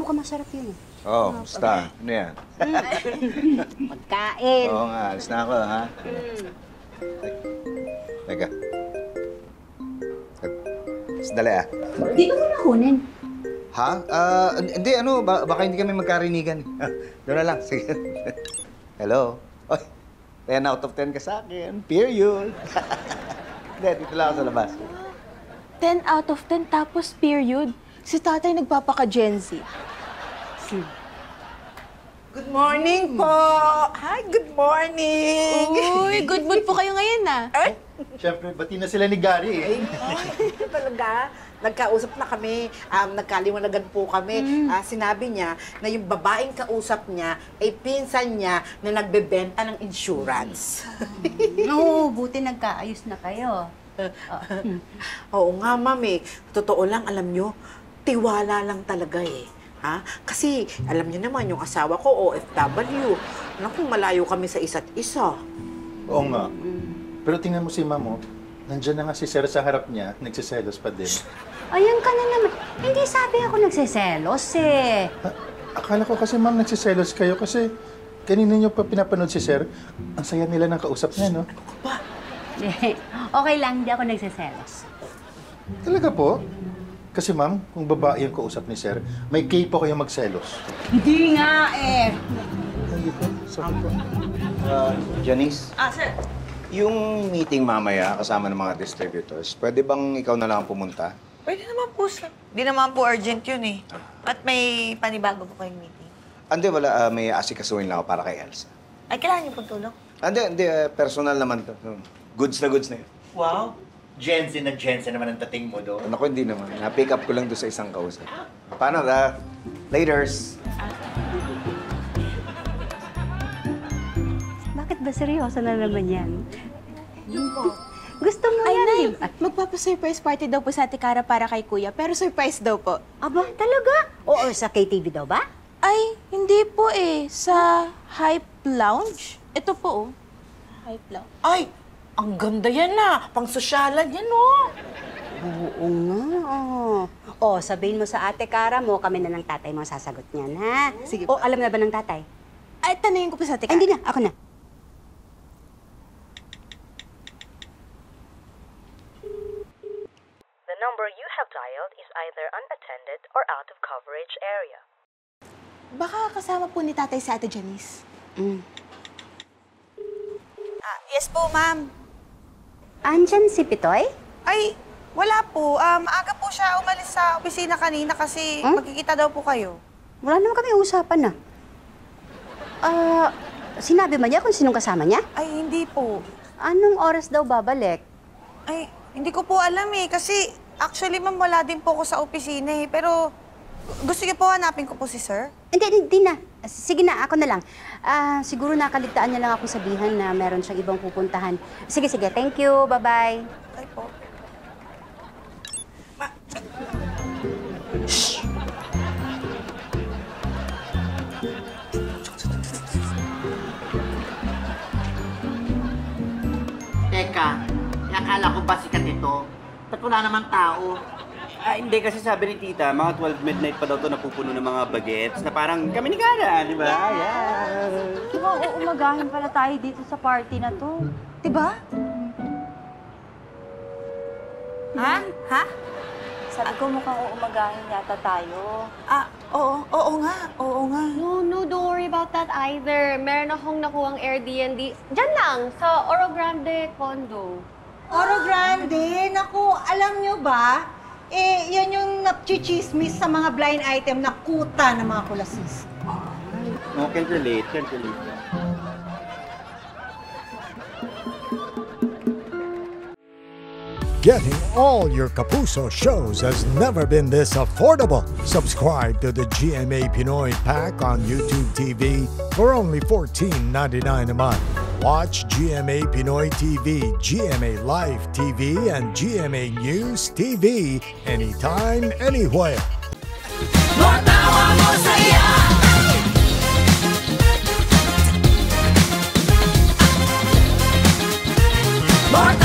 mukhang masarap yun. Oh, basta. Ano yan? Pagkain. Oo nga, alis na ako, ha? Teka. Sandali, ah. Dito mo na kunin. Ha? Hindi, ano, baka hindi kami magkarinigan. Doon na lang, sige. Hello? Oy, 10 out of 10 ka sa akin. Period. Hindi, dito lang ako sa labas. 10 out of 10 tapos period. Si tatay nagpapaka-Gen Z. Good morning po! Hi, good morning! Uy, good mood po kayo ngayon, ah. Ay, Siyempre, bati na sila ni Gary eh. talaga. Nagkausap na kami, nagkaliwanagan po kami. Sinabi niya na yung babaeng kausap niya ay pinsan niya na nagbebenta ng insurance. Oo, buti nagkaayos na kayo. Oo nga, ma'am eh. Totoo lang, alam nyo, tiwala lang talaga eh. Ha? Kasi alam niyo naman, yung asawa ko, OFW. Naku, malayo kami sa isa't isa. Oo nga. Pero tingnan mo si Ma'am, oh. Nandiyan na nga si Sir sa harap niya, nagsiselos pa din. Ayan ka na naman. Hindi sabi ako nagsiselos eh. Akala ko kasi, Ma'am, nagsiselos kayo kasi kanina niyo pa pinapanood si Sir. Ang saya nila ng kausap niya, no? Okay lang, hindi ako nagsiselos. Talaga po? Kasi, Ma'am, kung babae yung kausap ni Sir, may kay po kayo magselos. Hindi nga eh. Hindi po. Sorry po. Janice? Sir. Yung meeting mamaya kasama ng mga distributors, pwede bang ikaw na lang pumunta? Pwede naman po, sir. Di naman po urgent yun eh. At may panibago po kayong meeting. Hindi, wala. May asikasuhin lang ako para kay Elsa. Ay, kailangan niyo pong tulong? Hindi. Personal naman to. Goods na yun. Wow! Jensen na Jensen naman ang dating mo doon. Ako, hindi naman. Na-pick up ko lang doon sa isang kausap. Paano, laters? Bakit ba seryoso na naman yan? Gusto mo Ay, yan, Nay, di ba? magpapa-surprise party daw po sa Ate Cara para kay Kuya. Pero surprise daw po. Aba, talaga? Oo, sa KTV daw ba? Ay, hindi po eh. Sa Hype Lounge. Ito po, oh. Hype Lounge. Ay, ang ganda yan na. Pang-sosyalan yan, oh. Oo nga. Oh, sabihin mo sa Ate Cara mo, kami na ng tatay mo ang sasagot niyan, ha? Sige O, po. alam na ba ng tatay? Ay, tanungin ko po sa Ate Ay, Cara. hindi na. Ako na. The number you have dialed is either unattended or out of coverage area. Baka kasama po ni tatay si Ate Janice. Yes po, ma'am. Andyan si Pitoy? Ay, wala po. Maaga po siya umalis sa opisina kanina kasi magkikita daw po kayo. Wala naman kami usapan na. Sinabi ba niya kung sinong kasama niya? Ay, hindi po. Anong oras daw babalik? Ay, hindi ko po alam eh. Kasi actually, ma'am, wala din po ako sa opisina eh. Pero gusto niyo po hanapin ko po si sir? Hindi na. Sige na, ako na lang. Siguro nakaligtaan niya lang ako sabihan na meron siyang ibang pupuntahan. Sige. Thank you. Bye-bye. Ay po. Teka, akala ko ba sikat ito? Ba't wala namang tao? Hindi kasi sabi ni tita, mga 12 midnight pa daw to napupuno ng mga bagets na parang kami ni Gara, di ba? Yeah. Diba, umagahin pala tayo dito sa party na to. Diba? Ha? Sabi ko mukhang uumagahin yata tayo. Oo nga. No, don't worry about that either. Meron akong nakuhang Airbnb. Diyan lang, sa Oro Grande condo. Oro Grande, naku, alam nyo ba? Yan yung napchichismis sa mga blind item na kuta ng mga kulasis. No, can't relate. Getting all your Kapuso shows has never been this affordable. Subscribe to the GMA Pinoy Pack on YouTube TV for only $14.99 a month. Watch GMA Pinoy TV, GMA Live TV, and GMA News TV anytime, anywhere. Matawa mo saya. Matawa